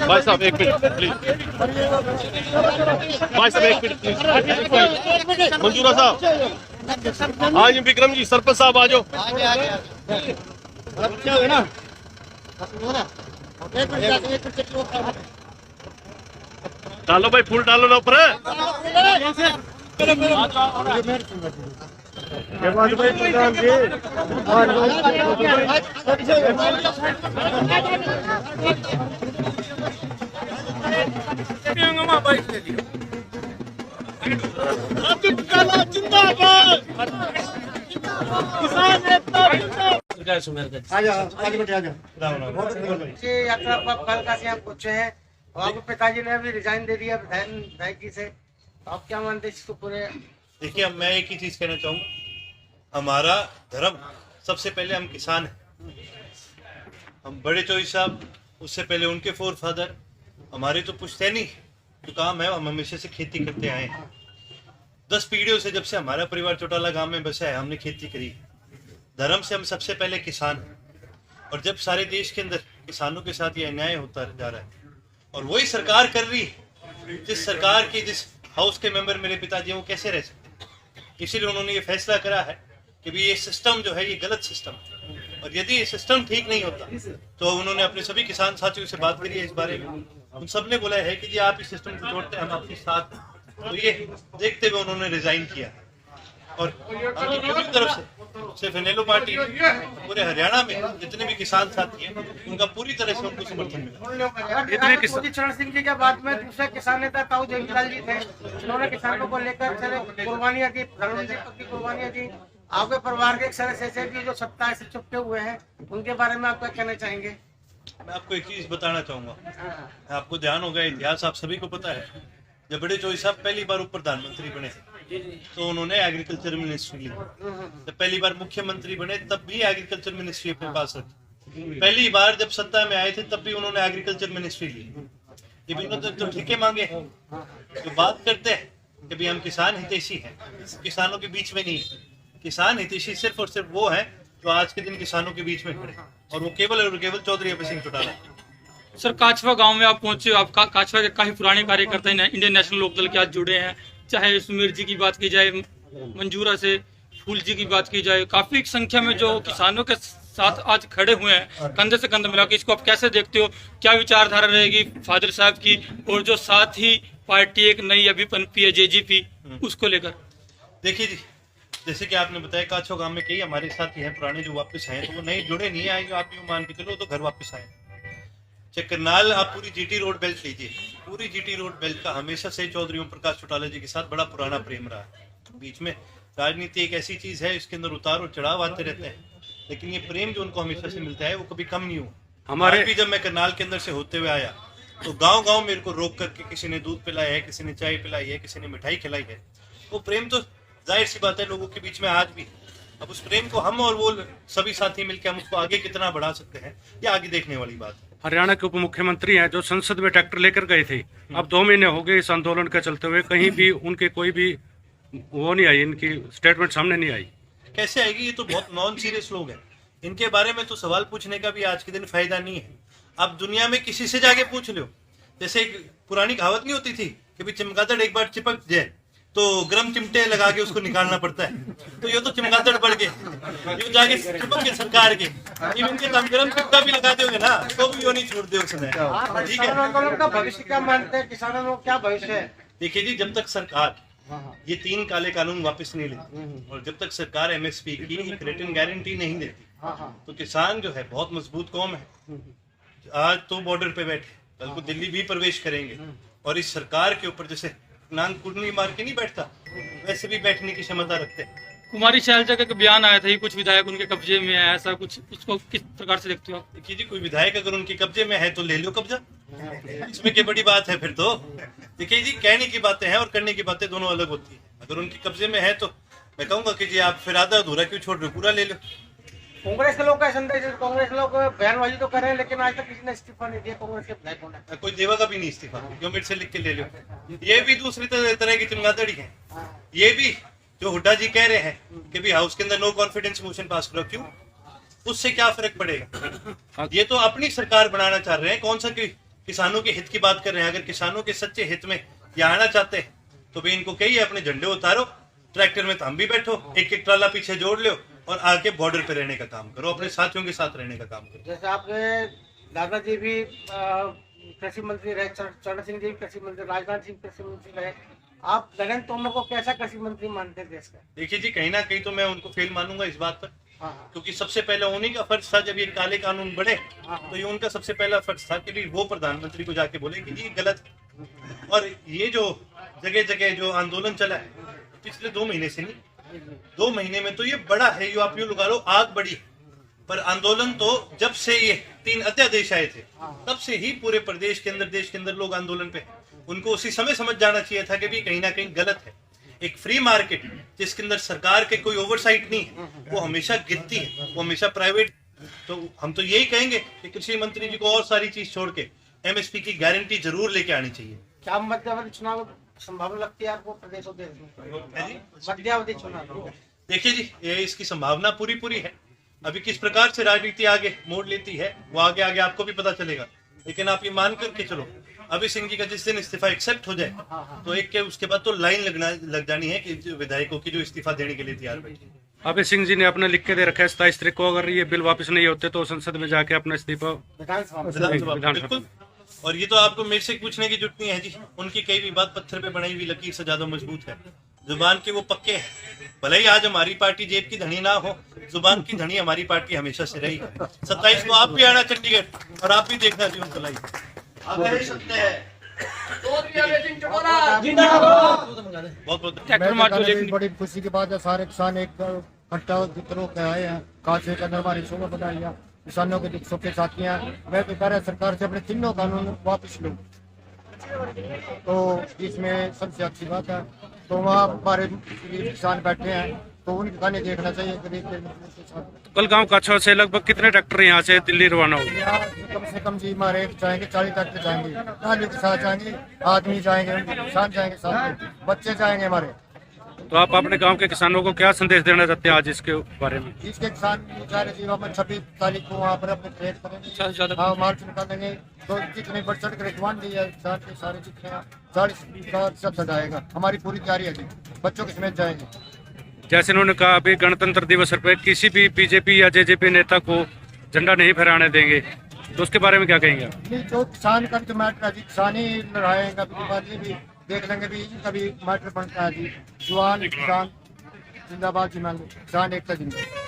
भाई साहब एक मिनट प्लीज, भाई साहब एक मिनट प्लीज, मंजूरा साहब आज विक्रम जी सरपंच साहब आ जाओ। डालो भाई फूल डालो ना ऊपर। यात्रा कल का से आप पूछे हैं और आपके पिताजी ने अभी रिजाइन दे दिया विधायक जी से, आप क्या मानते हैं इसको पूरे? देखिए, अब मैं एक ही चीज कहना चाहूंगा, हमारा धर्म सबसे पहले हम किसान हैं। हम बड़े चौधरी साहब, उससे पहले उनके फोर फादर, हमारे तो पुश्तैनी जो काम है हम हमेशा से खेती करते आए हैं। 10 पीढ़ियों से, जब से हमारा परिवार चौटाला गांव में बसा है, हमने खेती करी। धर्म से हम सबसे पहले किसान हैं। और जब सारे देश के अंदर किसानों के साथ ये अन्याय होता जा रहा है और वही सरकार कर रही है, जिस सरकार के जिस हाउस के मेंबर मेरे पिताजी हैं, वो कैसे रह सकते? इसीलिए उन्होंने ये फैसला करा है कि भी ये सिस्टम जो है ये गलत सिस्टम है और यदि ये सिस्टम ठीक नहीं होता तो उन्होंने अपने सभी किसान साथियों से बात करी है इस बारे में। उन सब ने बोला है कि जी आप इस सिस्टम को जोड़ते हैं, हम आपके साथ। तो ये देखते हुए उन्होंने रिजाइन किया और उनकी पूरी तरफ से सिर्फ इनेलो पार्टी पूरे हरियाणा में जितने भी किसान साथी हैं उनका पूरी तरह से उनको समर्थन मिला। मोदी चरण सिंह जी के बाद में दूसरे किसान नेता ताऊ देवीलाल जी थे, उन्होंने किसानों को लेकर कुर्बानियां दी, प्रधानमंत्री पद की कुर्बानियां दी। आपके परिवार के एक सदस्य भी जो सत्ता से चुपके हुए हैं, उनके बारे में आप क्या कहना चाहेंगे? मैं आपको एक चीज बताना चाहूंगा, आपको ध्यान होगा, इतिहास आप सभी को पता है, जब बड़े चौधरी साहब पहली बार प्रधानमंत्री बने तो उन्होंने एग्रीकल्चर मिनिस्ट्री ली। जब पहली बार मुख्यमंत्री बने तब भी एग्रीकल्चर मिनिस्ट्री अपने पास रखी। पहली बार जब सत्ता में आए थे तब भी उन्होंने एग्रीकल्चर मिनिस्ट्री ली। ये भी उन्होंने तो ठेके मांगे, तो बात करते हैं कि भी हम किसान हितैषी हैं, किसानों के बीच में नहीं। किसान हितैषी सिर्फ और सिर्फ वो है जो आज के दिन किसानों के बीच में खड़े, और वो केवल और केवल चौधरी अभय सिंह चौटाला। सर, काछवा गांव में आप पहुंचे, आप काछवा के काफी पुराने कार्यकर्ता इंडियन नेशनल लोकदल के आज जुड़े हैं। चाहे सुमेर जी की बात की जाए, मंजूरा से फूल जी की बात की जाए, काफी संख्या में जो किसानों के साथ आज खड़े हुए हैं कंधे से कंधा मिला के, इसको आप कैसे देखते हो? क्या विचारधारा रहेगी फादर साहब की, और जो साथ ही पार्टी एक नई अभी पनपी है जेजेपी, उसको लेकर? देखिए जी, जैसे कि आपने बताया काछवा गांव में कई हमारे साथी हैं पुराने जो वापस आए, तो वो नए जुड़े नहीं आए, आप यूँ मान के चलो तो घर वापस आए। करनाल आप पूरी जीटी रोड बेल्ट लीजिए, पूरी जीटी रोड बेल्ट का हमेशा से चौधरी ओम प्रकाश चौटाला जी के साथ बड़ा पुराना प्रेम रहा है। बीच में राजनीति एक ऐसी चीज है, इसके अंदर उतार और चढ़ाव आते रहते हैं, लेकिन ये प्रेम जो उनको हमेशा से मिलता है वो कभी कम नहीं हुआ। हमारे भी जब मैं करनाल के अंदर से होते हुए आया तो गांव गांव मेरे को रोक करके किसी ने दूध पिलाया है, किसी ने चाय पिलाई है, किसी ने मिठाई खिलाई है। वो प्रेम तो जाहिर सी बात है लोगों के बीच में आज भी। अब उस प्रेम को हम और वो सभी साथी मिलकर हम उसको आगे कितना बढ़ा सकते हैं, ये आगे देखने वाली बात है। हरियाणा के उप मुख्यमंत्री हैं जो संसद में ट्रैक्टर लेकर गए थे, अब 2 महीने हो गए इस आंदोलन के चलते हुए, कहीं भी उनके कोई भी वो नहीं आई, इनकी स्टेटमेंट सामने नहीं आई। कैसे आएगी? ये तो बहुत नॉन सीरियस लोग हैं, इनके बारे में तो सवाल पूछने का भी आज के दिन फायदा नहीं है। अब दुनिया में किसी से जाके पूछ लो, जैसे एक पुरानी कहावत नहीं होती थी कि भाई चमगादड़ एक बार चिपक जाए तो गर्म चिमटे लगा के उसको निकालना पड़ता है, तो ये तो चमगादड़ बढ़ गए, ये जाके चिपक के सरकार के इनके हम गर्म चिमटा भी लगा दोगे ना तो भी वो नहीं छोड़ दे उसने। ठीक है, आंदोलन का भविष्य क्या मानते हैं? किसानों को क्या भविष्य है? देखिए जी, जब तक सरकार ये 3 काले कानून वापस नहीं लेती और जब तक सरकार एमएसपी की एक रिटन गारंटी नहीं देती तो किसान जो है बहुत मजबूत कौम है। आज तो बॉर्डर पे बैठे, कल को दिल्ली भी प्रवेश करेंगे और इस सरकार के ऊपर जैसे नांग कुंडली मार के नहीं बैठता, वैसे भी बैठने की क्षमता रखते हैं। कुमारी शैलजा का बयान आया था, ये कुछ विधायक उनके कब्जे में है, ऐसा कुछ, इसको किस प्रकार से देखते हो आप? देखिए जी, कोई विधायक अगर उनके कब्जे में है तो ले लो कब्जा, इसमें क्या बड़ी बात है फिर तो। देखिए जी, कहने की बातें हैं और करने की बातें दोनों अलग होती है। अगर उनके कब्जे में है तो मैं कहूंगा कि जी आप फिर आधा अधूरा क्यों छोड़ रहे हो, पूरा ले लो। कांग्रेस के लोग का संदेश, कांग्रेस लोग बयानबाजी तो कर रहे हैं लेकिन आज तक किसी ने इस्तीफा नहीं दिया कांग्रेस के विधायकों ने। कोई देवा का भी नहीं इस्तीफा, क्यों? मेरे से लिख के ले लो। ये भी दूसरी तरह की चमगादड़ी है, ये भी जो हुड्डा जी कह रहे हैं कि भी हाउस के अंदर नो कॉन्फिडेंस मोशन पास करो, क्यों? उससे क्या फर्क पड़ेगा? ये तो अपनी सरकार बनाना चाह रहे हैं, कौन सा किसानों के हित की बात कर रहे हैं। अगर किसानों के सच्चे हित में ये आना चाहते हैं तो भी इनको कहिए अपने झंडे उतारो, ट्रैक्टर में तो हम भी बैठो, एक एक ट्राला पीछे जोड़ लो और आके बॉर्डर पे रहने का काम करो, अपने साथियों के साथ रहने का काम करो। जैसे आपके दादाजी भी कृषि मंत्री रहे, चरण सिंह जी कृषि मंत्री, राजनाथ सिंह कृषि मंत्री रहे, आप नरेंद्र तोमर को कैसा कृषि मंत्री मानते हैं देश का? देखिए जी, कहीं ना कहीं तो मैं उनको फेल मानूंगा इस बात पर, हाँ, क्योंकि सबसे पहले उन्हीं का फर्ज था जब ये काले कानून बढ़े, तो ये उनका सबसे पहला फर्ज था कि भी वो प्रधानमंत्री को जाके बोले कि ये गलत है। और ये जो जगह जगह जो आंदोलन चला है पिछले 2 महीने से नहीं, 2 महीने में तो ये बड़ा है, ये आप यूं लगा लो आग बड़ी, पर आंदोलन तो जब से ये 3 अध्यादेश आए थे तब से ही पूरे प्रदेश के अंदर, देश के अंदर लोग आंदोलन पे। उनको उसी समय समझ जाना चाहिए था कि भी कहीं ना कहीं गलत है। एक फ्री मार्केट जिसके अंदर सरकार के कोई ओवरसाइट नहीं है, वो हमेशा गिरती है, वो हमेशा प्राइवेट। तो हम तो यही कहेंगे कि कृषि मंत्री जी को और सारी चीज छोड़ के एमएसपी की गारंटी जरूर लेके आनी चाहिए। क्या मध्यावधि चुनाव संभावना लगती है आपको प्रदेश और देश में? मध्यावधि चुनाव देखिए जी, ये इसकी संभावना पूरी है। अभी किस प्रकार से राजनीति आगे मोड़ लेती है वो आगे आपको भी पता चलेगा, लेकिन आप ये मान करके चलो अभी सिंह जी का जिस दिन इस्तीफा एक्सेप्ट हो जाए तो एक के उसके बाद तो लाइन लग जानी है कि विधायकों की जो इस्तीफा देने के लिए तैयार बैठे। अभय सिंह जी ने अपना लिख के दे रखा है 27 तारीख को अगर ये बिल वापस नहीं होते तो संसद में जाके अपना इस्तीफा विधानसभा बिल्कुल। और ये तो आपको मेरे से पूछने की जरूरत नहीं है जी, उनकी कई भी बात पत्थर पे बनाई हुई लकीर से ज्यादा मजबूत है। जुबान के वो पक्के हैं, भले ही आज हमारी पार्टी जेब की धनी ना हो, जुबान की धनी हमारी पार्टी हमेशा से रही है। 27 को आप भी आना चंडीगढ़ और आप भी देखना जी उनको लाई बहुत ट्रैक्टर मार्च को लेकर बड़ी खुशी की बात है, सारे किसान एक इकट्ठा होकर आए हैं। कांचे के अंदर हमारी शोभा बनाई है, किसानों के दुख सुख के साथी हैं। मैं तो कह रहा सरकार से अपने तीनों कानून वापस लो, तो इसमें सबसे अच्छी बात है। तो वहाँ हमारे किसान बैठे हैं तो उनके गाने देखना चाहिए। कल गांव काछवा से लगभग कितने ट्रैक्टर यहाँ से दिल्ली रवाना हो? कम से कम जी हमारे जाएंगे 40 ट्रैक्टर जाएंगे, नालियों के साथ जाएंगे, आदमी जाएंगे, किसान जाएंगे, साथ बच्चे जाएंगे हमारे। तो आप अपने गांव के किसानों को क्या संदेश देना चाहते हैं आज इसके बारे में? इसके किसान जा रहे जी, हम 26 तारीख को वहाँ पर अपने ट्रेड करेंगे, हाँ मार्च निकालेंगे। तो जितने बढ़ चढ़ कर रिकवान दी है किसान के सारे जितने 40% आएगा, हमारी पूरी तैयारी है जी, बच्चों के समेत जाएंगे। जैसे उन्होंने कहा अभी गणतंत्र दिवस पर किसी भी बीजेपी या जेजेपी नेता को झंडा नहीं फहराने देंगे, तो उसके बारे में क्या कहेंगे? जो किसान का तो मैटर है जी, किसान ही लड़ाएगा, ये भी देख लेंगे भी कभी मैटर बनता है जी। जवान किसान जिंदाबाद जी, मान लो किसान एकता जिंदाबाद।